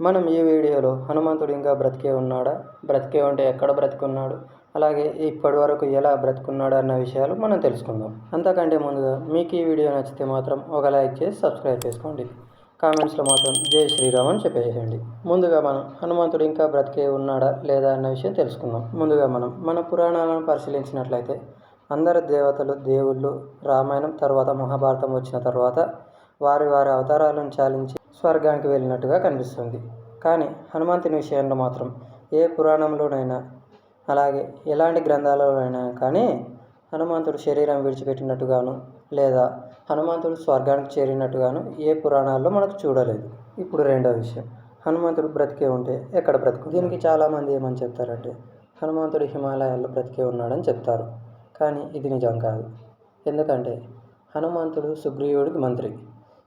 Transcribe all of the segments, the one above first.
మనం ఈ వీడియోలో హనుమంతుడు ఇంకా బ్రతికే ఉన్నాడా, బ్రతికే ఉంటే ఎక్కడ బ్రతికున్నాడు, అలాగే ఇప్పటి వరకు ఎలా బ్రతికున్నాడు అన్న విషయాలు మనం తెలుసుకుందాం. అంతకంటే ముందుగా మీకు ఈ వీడియో నచ్చితే మాత్రం ఒక లైక్ చేసి సబ్స్క్రైబ్ చేసుకోండి. కామెంట్స్లో మాత్రం జై శ్రీరామ్ అని చెప్పేసేయండి. ముందుగా మనం హనుమంతుడు ఇంకా బ్రతికే ఉన్నాడా లేదా అన్న విషయం తెలుసుకుందాం. ముందుగా మనం మన పురాణాలను పరిశీలించినట్లయితే అందరు దేవతలు, దేవుళ్ళు రామాయణం తర్వాత మహాభారతం వచ్చిన తర్వాత వారి వారి అవతారాలను చాలించి స్వర్గానికి వెళ్ళినట్టుగా కనిపిస్తుంది. కానీ హనుమంతుని విషయంలో మాత్రం ఏ పురాణంలోనైనా అలాగే ఎలాంటి గ్రంథాలలోనైనా కానీ హనుమంతుడు శరీరం విడిచిపెట్టినట్టుగాను లేదా హనుమంతుడు స్వర్గానికి చేరినట్టుగాను ఏ పురాణాల్లో మనకు చూడలేదు. ఇప్పుడు రెండో విషయం, హనుమంతుడు బ్రతికే ఉంటే ఎక్కడ బ్రతుకు. దీనికి చాలామంది ఏమని చెప్తారంటే హనుమంతుడు హిమాలయాల్లో బ్రతికే ఉన్నాడని చెప్తారు. కానీ ఇది నిజం కాదు. ఎందుకంటే హనుమంతుడు సుగ్రీవుడికి మంత్రి.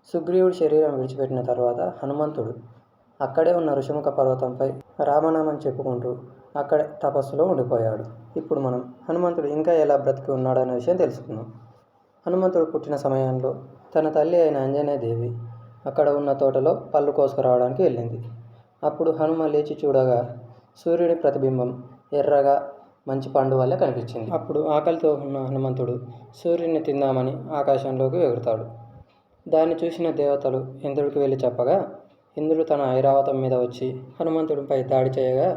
సుగ్రీవుడి శరీరం విడిచిపెట్టిన తర్వాత హనుమంతుడు అక్కడే ఉన్న ఋషిముఖ పర్వతంపై రామనామం చెప్పుకుంటూ అక్కడే తపస్సులో ఉండిపోయాడు. ఇప్పుడు మనం హనుమంతుడు ఇంకా ఎలా బ్రతికి ఉన్నాడు అనే విషయం తెలుసుకుందాం. హనుమంతుడు పుట్టిన సమయంలో తన తల్లి అయిన అంజనేయదేవి అక్కడ ఉన్న తోటలో పళ్ళు కోసుకురావడానికి వెళ్ళింది. అప్పుడు హనుమ లేచి చూడగా సూర్యుడి ప్రతిబింబం ఎర్రగా మంచి పండు వల్ల కనిపించింది. అప్పుడు ఆకలితో ఉన్న హనుమంతుడు సూర్యుడిని తిందామని ఆకాశంలోకి ఎగురుతాడు. దాన్ని చూసిన దేవతలు ఇంద్రుడికి వెళ్ళి చెప్పగా ఇంద్రుడు తన ఐరావతం మీద వచ్చి హనుమంతుడిపై దాడి చేయగా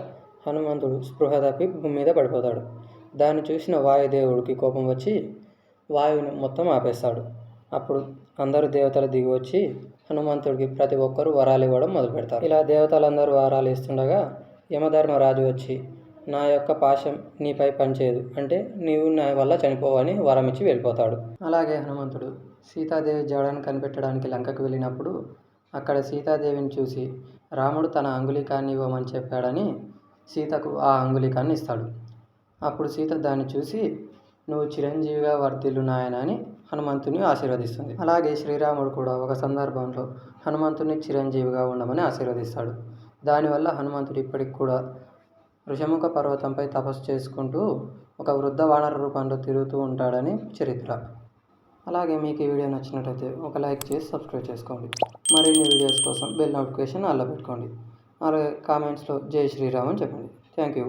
హనుమంతుడు స్పృహ తప్పి భూమి మీద పడిపోతాడు. దాన్ని చూసిన వాయుదేవుడికి కోపం వచ్చి వాయువుని మొత్తం ఆపేస్తాడు. అప్పుడు అందరూ దేవతలు దిగి వచ్చి హనుమంతుడికి ప్రతి ఒక్కరూ వరాలు ఇవ్వడం మొదలు పెడతారు. ఇలా దేవతలందరూ వరాలు ఇస్తుండగా యమధర్మరాజు వచ్చి నా యొక్క పాశం నీపై పనిచేయదు, అంటే నీవు నా వల్ల చనిపోవని వరం ఇచ్చి వెళ్ళిపోతాడు. అలాగే హనుమంతుడు సీతాదేవి జడను కనిపెట్టడానికి లంకకు వెళ్ళినప్పుడు అక్కడ సీతాదేవిని చూసి రాముడు తన అంగుళికాన్ని ఇవ్వమని చెప్పాడని సీతకు ఆ అంగుళికాన్ని ఇస్తాడు. అప్పుడు సీత దాన్ని చూసి నువ్వు చిరంజీవిగా వర్ధిల్లు నాయన అని హనుమంతుని ఆశీర్వదిస్తుంది. అలాగే శ్రీరాముడు కూడా ఒక సందర్భంలో హనుమంతుని చిరంజీవిగా ఉండమని ఆశీర్వదిస్తాడు. దానివల్ల హనుమంతుడు ఇప్పటికి కూడా ఋషముఖ పర్వతంపై తపస్సు చేసుకుంటూ ఒక వృద్ధ వానర రూపంలో తిరుగుతూ ఉంటాడని చరిత్ర. అలాగే మీకు ఈ వీడియో నచ్చినట్లయితే ఒక లైక్ చేసి సబ్స్క్రైబ్ చేసుకోండి. మరిన్ని వీడియోస్ కోసం బెల్ నోటిఫికేషన్ ఆన్లో పెట్టుకోండి. అలాగే కామెంట్స్లో జై శ్రీరామ్ అని చెప్పండి. Thank you.